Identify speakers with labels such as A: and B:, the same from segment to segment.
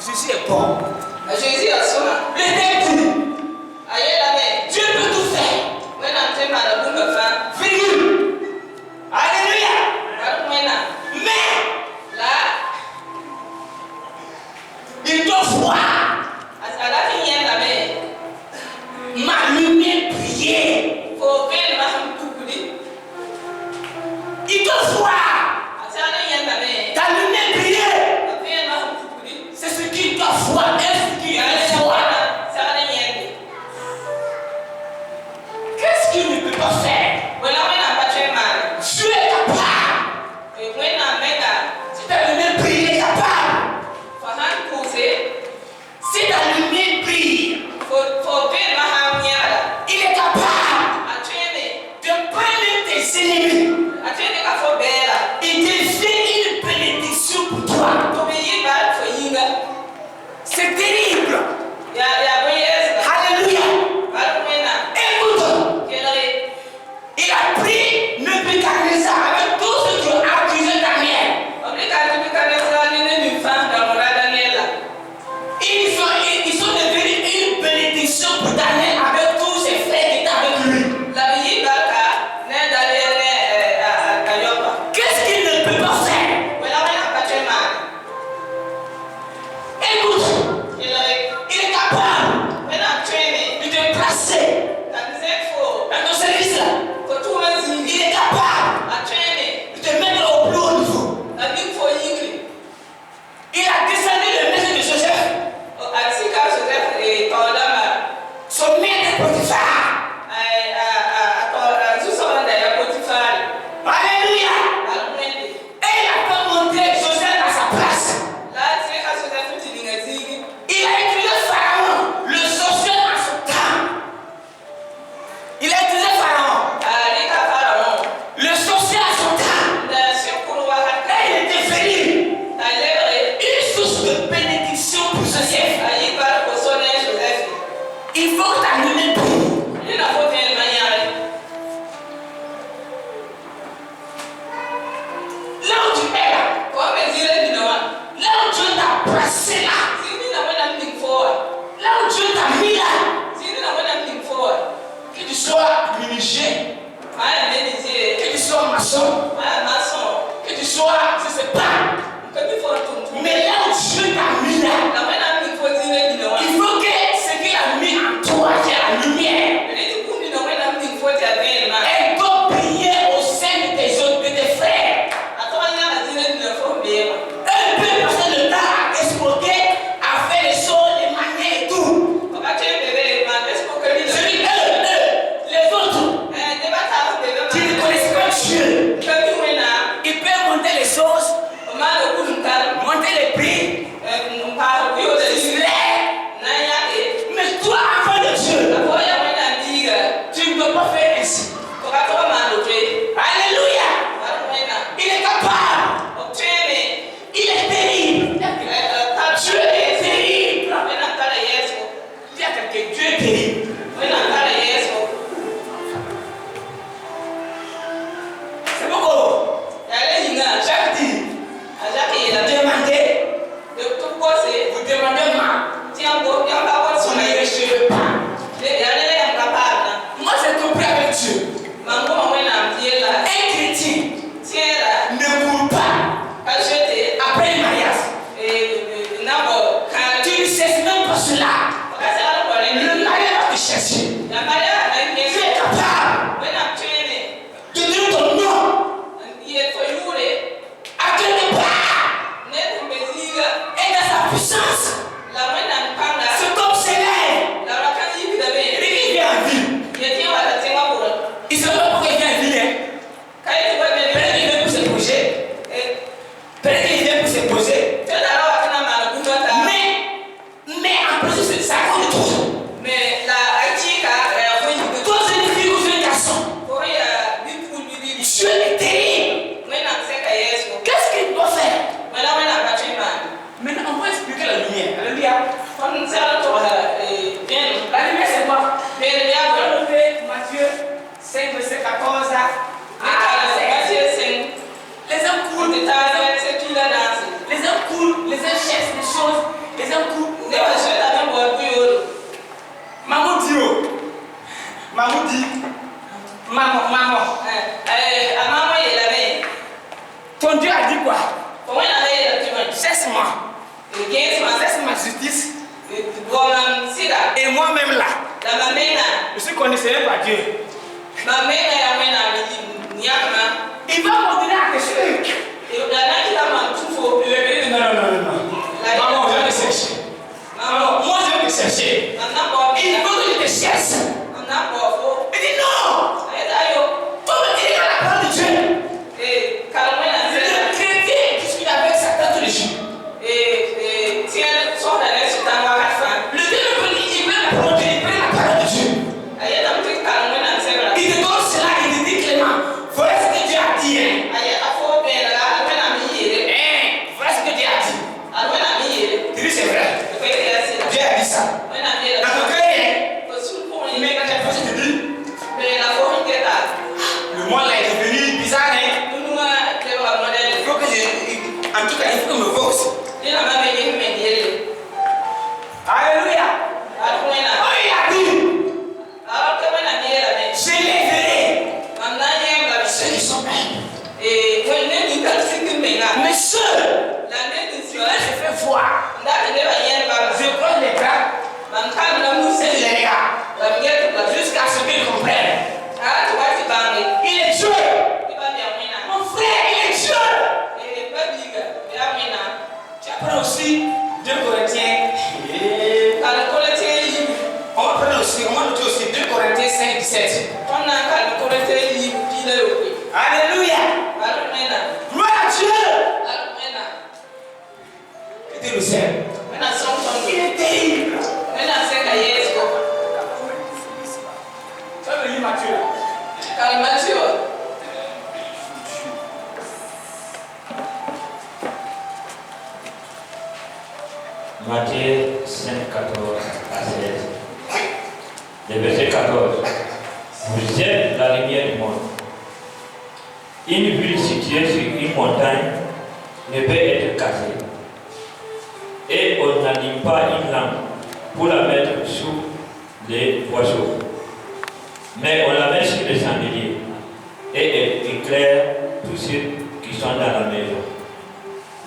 A: Jésus est bon.
B: Jésus est son.
A: L'éternel.
B: Dieu
A: peut tout faire. Virgule. Alléluia. Mais là, il doit voir ma lumière briller. Il doit voir ta lumière briller. C'est ce qu'il doit voir. Est-ce qu'il doit voir? Qu'est-ce qu'il ne peut pas faire? Dieu est capable. Si ta lumière brille, il est capable. Si ta lumière brille, il est capable de prendre tes ennemis. Il devient une bénédiction pour toi. C'est terrible. Alléluia. Écoute, il a pris Nebuchadnezzar avec tout ce qui a accusé Daniel. Ils sont devenus une bénédiction pour Daniel avec tous ses frères qui étaient avec lui. Qu'est-ce qu'il ne peut pas faire? Écoute, il est capable de te placer dans ton service là. Il est capable de te mettre au plus haut niveau. Il a descendu le maître de Joseph. Son maître Potiphar. Alléluia. Et il a pas monté Joseph à sa place. Il a utilisé Pharaon, le sorcier à son temps. Il a utilisé Pharaon, le sorcier à son temps. Et il est devenu une source de bénédiction pour Joseph. Il faut t'allumer pour. Là où tu es là, là où Dieu t'a placé là, là où Dieu t'a mis là, que tu sois menuisier, que tu sois maçon, que tu sois, je ne sais pas, mais là où Dieu t'a mis là, il faut que ce qu'il a mis en toi, qui est la lumière, elle doit briller au sein de tes autres, de tes frères. Un peu parce que le temps a expliqué, a fait les choses, les manières et tout. Je dis eux, les autres, qui ne connaissent pas Dieu, ils peuvent monter les choses, monter les prix, mais toi, avant de Dieu, tu ne peux pas faire ainsi. Alléluia. Il est capable. Il est terrible. Dieu est terrible. Dis à quelqu'un, Dieu est terrible. C'est beaucoup. Jacques dit, demandez, vous demandez ma, son aïe cheveux pas. Moi j'ai compris avec Dieu. Un chrétien ne court pas après le mariage. Tu ne sais même pas cela. Le mariage va te chercher. Tu es capable de donner ton nom à quelque part. Et dans sa puissance, cet homme s'élève. Il vient en ville. Il ne sait pas pourquoi il vient en ville. Peut-être qu'il vient pour se poser. Peut-être qu'il vient pour se poser. Mais en plus, c'est ça qu'on trouve. Toi, c'est une fille ou c'est un garçon. Dieu est terrible. Qu'est-ce qu'il doit faire? Maintenant, on va expliquer la lumière. Alléluia. La lumière, c'est quoi? Matthieu 5, verset 14 à 16. Les hommes courent, les uns cherchent des choses
C: Et un coup.
A: Ne va jouer la même boîte pour eux.
C: Maman dit. Maman dit. Maman.
A: À maman, il avait.
C: Ton Dieu a dit quoi?
A: Comment il avait la tueur?
C: Cesse-moi.
A: Le 15 mois.
C: Cesse ma justice.
A: Et
C: moi-même là.
A: La mamena.
C: Je suis connaissé par Dieu.
A: Ma mère a amené
C: il va continuer à te suivre. Non. Maman, je vais te chercher. Maman, moi je vais te chercher. Il faut que je te cherche. Il dit non. Toi, tu es dans la parole de Dieu. Le chrétien discute avec Satan tous les jours. Le diable, il veut la parole de Dieu. Il te donne cela, il te dit Clément, voilà ce que Dieu a dit. Voilà ce que Dieu a dit. Tu dis c'est vrai. Dieu a dit ça. Dans ton cœur, mais quand tu as fait ce que tu dis, le monde là est devenu bizarre. Il faut que en tout cas, il faut que je me force. Alléluia. Oh, il a dit. Je les verrai. Ceux qui sont humbles. Mais ceux qui se fait voir, je prends les bras, c'est les gars, jusqu'à ce qu'ils comprennent. Il est Dieu. Mon frère, il est Dieu. Tu apprends aussi 2 Corinthiens. On va prendre aussi, on va noter aussi 2 Corinthiens 5, 17. Alléluia. Gloire à Dieu. Était le ciel. Il est terrible. Ça veut dire Matthieu.
D: Matthieu 5, 14 à 16. Le verset 14. Vous êtes la lumière du monde. Une ville située sur une montagne ne peut être cassée. Et on n'allume pas une lampe pour la mettre sous les boisseaux. Mais on la met sur le chandelier et elle éclaire tous ceux qui sont dans la maison.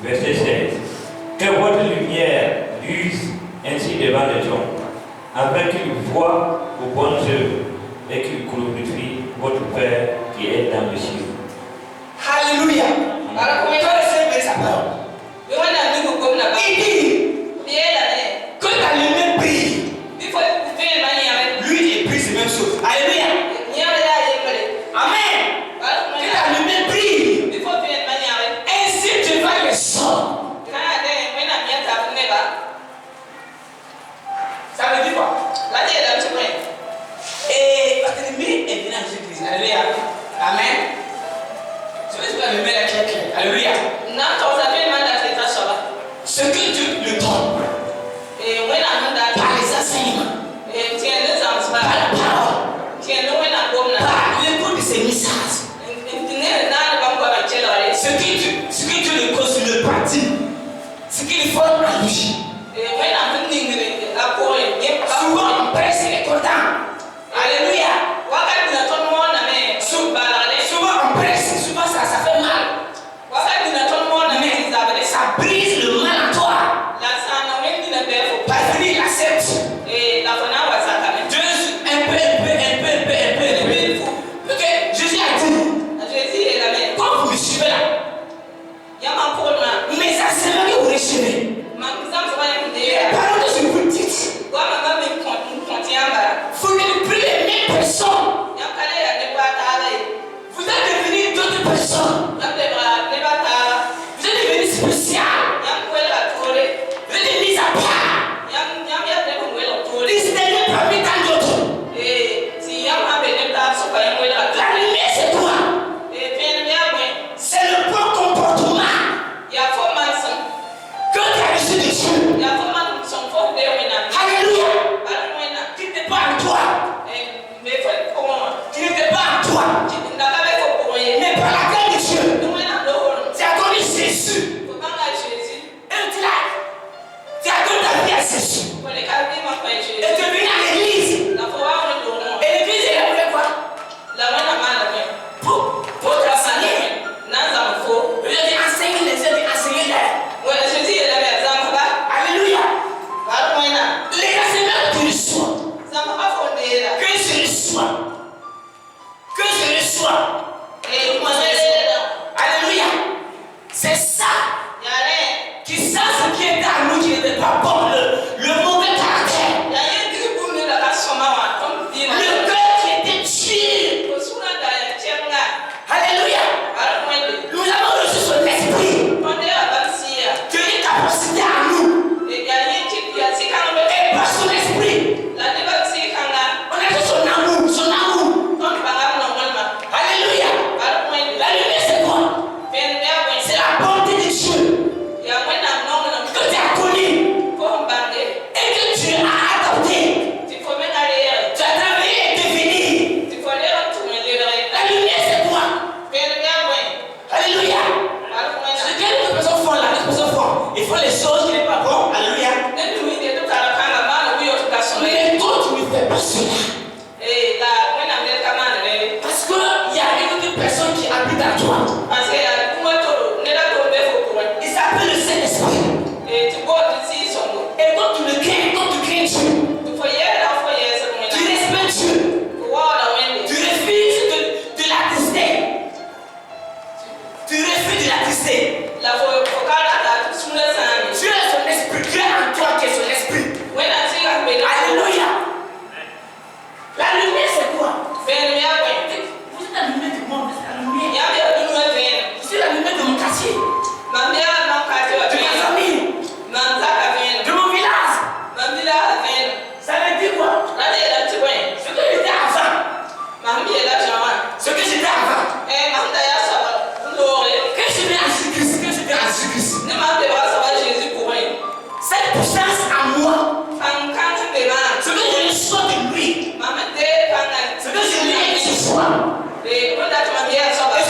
D: Verset 16. Que votre lumière luise ainsi devant les hommes, afin qu'ils voient vos bonnes œuvres et qu'ils glorifient votre Père qui est dans le ciel.
C: Alléluia. Sa parole. Il dit que ta lumière brille. Lui, il brille, c'est la même chose. Alléluia. Amen. Que ta lumière brille. Ainsi tu vas les sortir. Ça veut dire quoi? Et parce que l'ennemi est venu en Jésus-Christ. Alléluia. Amen. Je veux dire que la lumière est claire. Alléluia. Ce que Dieu le donne par les enseignements, par la parole, par l'écoute de ses messages. Ce que Dieu le cause sur le parti, ce qu'il faut en lui. Souvent on presse et est content. Alléluia. Souvent on presse, souvent ça fait mal. Mais ça brise le mal en toi. Parce qu'il accepte. Dieu un peu. Ok, Jésus a dit. Quand vous me suivez là, mes enseignements que vous recevez, les paroles que je vous dis, vous ne plus les mêmes personnes. n'est pas bon, le mauvais caractère, le cœur qui était tué. Alléluia. Nous avons reçu son esprit. Dieu est capacité à nous. Et par son esprit, on a reçu son amour, son amour. Alléluia. La lumière, c'est quoi? C'est la bonté de Dieu que tu as connue et que tu as adopté. Tu as travaillé et devenu. La lumière, c'est quoi? Alléluia. Ce que les personnes font là, les personnes font, ils font les choses qui n'est pas bon. Alléluia. Mais toi, tu ne fais pas cela. Parce qu'il y a une autre personne qui habite à toi. Il s'appelle le Saint-Esprit. Et quand tu le crains, quand tu crains Dieu, tu respectes Dieu. Tu refuses de l'attester. Tu refuses de l'attester. Dieu est son esprit. Dieu est en toi qui est son esprit. Alléluia. La lumière, c'est quoi? Vous êtes la lumière du monde, c'est la lumière. Je suis la lumière de mon quartier, de ma famille, de mon village. Ça veut dire quoi? Ce que j'étais avant. Ce que j'étais avant. Que je viens à Jésus-Christ. Cette puissance en moi. Ce que je reçois de lui. Ce que je lui ai dit ce soir. Et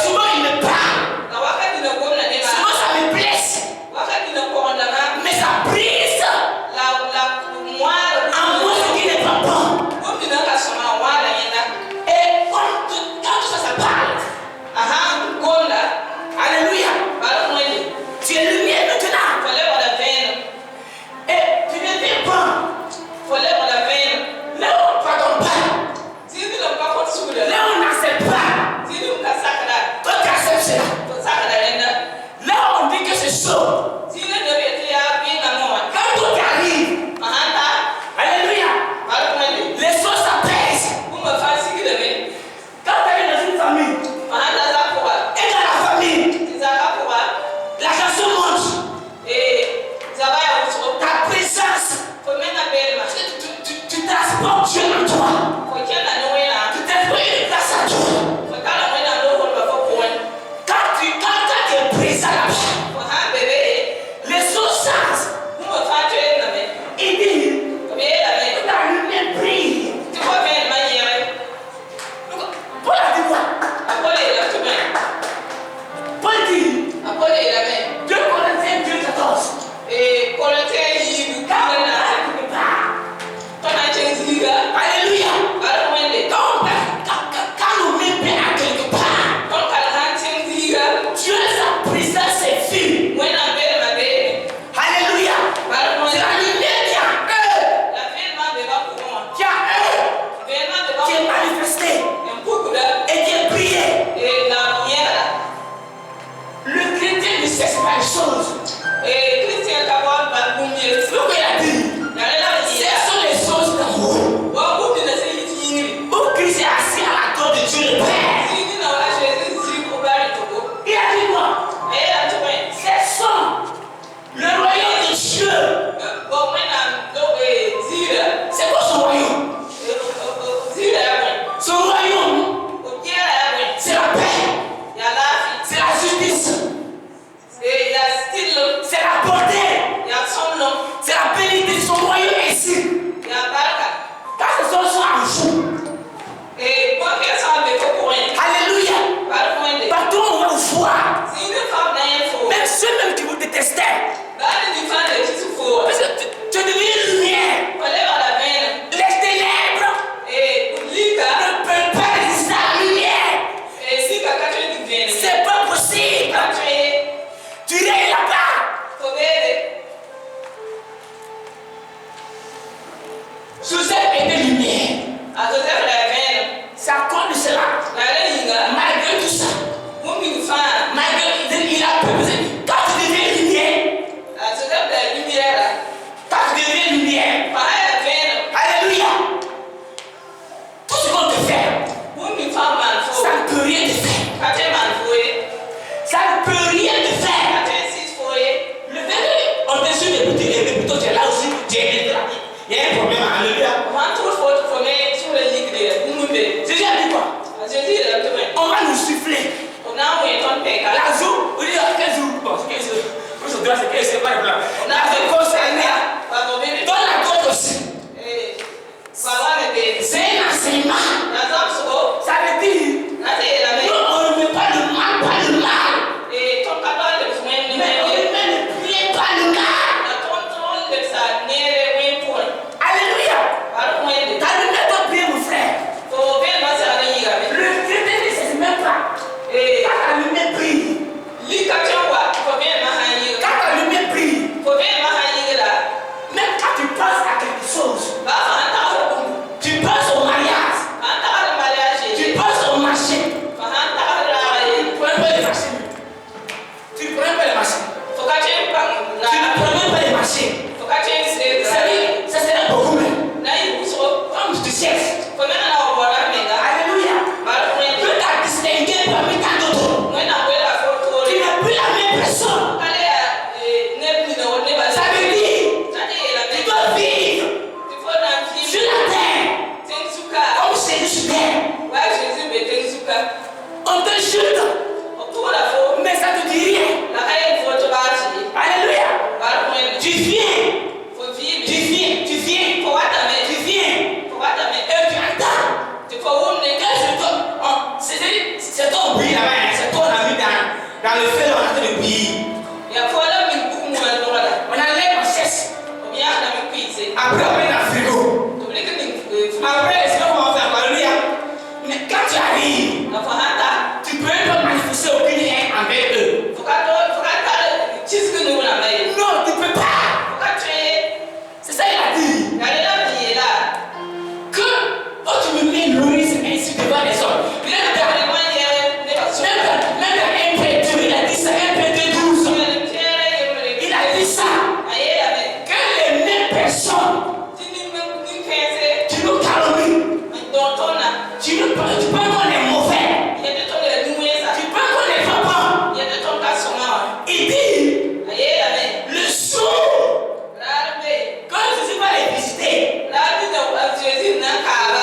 C: souvent il me parle. Souvent ça me blesse. Mais ça brise en moi ce qui n'est pas bon. Et quand ça parle. Alléluia. Tu es lumière maintenant. Et tu deviens bon. Là on ne pardonne pas. Là on n'accepte pas. Toi tu acceptes cela. Là on dit que c'est chaud. Quand tout arrive. Alléluia. Les choses s'apaisent. Quand tu es dans une famille. Et dans la famille. La chanson monte. Ta présence. Tu transportes Dieu en toi. Tu transportes une place à toi. Quand tu es présent là-bas, les choses changent. Il dit, la lumière brille. Paul a dit quoi? Paul dit, 2 Corinthiens 2:14. Alléluia. Quand nous mettons à quelque part, Dieu sa présence est vue. Alléluia. C'est la lumière qui a qui est manifestée et qui est brillée. Le chrétien ne cesse pas les choses. Donc il a dit, ce sont les choses d'en haut. Où Christ est assis à la droite de Dieu le Père. Il a dit quoi? Ce sont le royaume de Dieu. C'est quoi son royaume? Son royaume, c'est la paix, c'est la justice, c'est la bonté, c'est la bénédiction. Son royaume est ici. Quand ces choses sont en vous, alléluia, partout on va vous voir. Même ceux-mêmes qui vous détestaient, parce que tu es devenu lumière. Les ténèbres ne peuvent pas résister à la lumière. C'est pas possible. Tu es là-bas. Alléluia. T'as le même temps prier mon frère. Le chrétien ne sait même pas. Quand t'as le même prix. Quand t'as le même prix. Même quand tu penses à quelque chose. Tu penses au mariage. Tu penses au marché. Tu prends pas les machines. Tu ne prends pas les machines. Tu ne prends même pas les machines. Ça serait beaucoup mieux. Comme tu cherches. Alléluia. Dieu t'a distingué parmi tant d'autres. Tu n'es plus la même personne. Ça veut dire, tu dois vivre sur la terre. Comme Jésus sur terre. On te jure. Mais ça te dit rien. Alléluia. Tu viens. Et tu attends. C'est ton bruit là-bas. C'est ton ami dans le feu, on a fait le bruit. On enlève ma chaise. Après, on met dans le frigo. Après, c'est comment on fait. Alléluia. Mais quand tu arrives, tu peux pas manifester aucune haine envers eux. Non, tu peux pas. C'est ça qu'il a dit. Que quand tu me mets Louis ainsi devant les hommes. Même dans MP2, il a dit ça, MP2 12. Il a dit ça. Que les mêmes personnes, tu nous calomnies. Tu penses qu'on est mauvais. Tu penses qu'on est pas bon. Il dit, le jour quand Jésus va les visiter,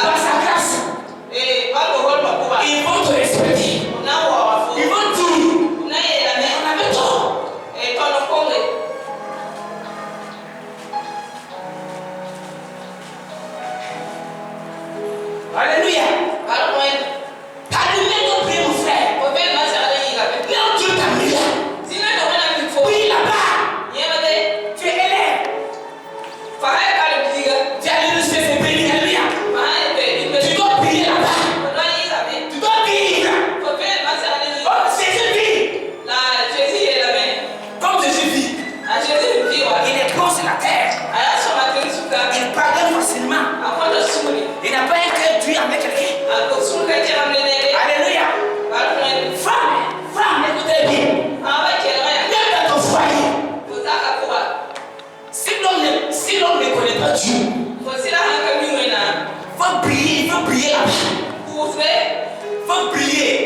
C: par sa grâce, ils vont te respecter. Ils vont dire, on avait tort. Alléluia. Allumez ton prière, mon frère. Là où Dieu t'a mis là. Prie là-bas. Tu es élève. Tu as l'université de béni. Alléluia. Tu dois prier là-bas. Tu dois vivre. Comme Jésus vit. Comme Jésus vit. Il est bon sur la terre. Il pardonne facilement. Il n'a pas un cœur dur avec quelqu'un. Alléluia. Femme, écoutez bien. Même dans ton foyer. Si l'homme ne connaît pas Dieu, faut prier là-bas. Faut prier.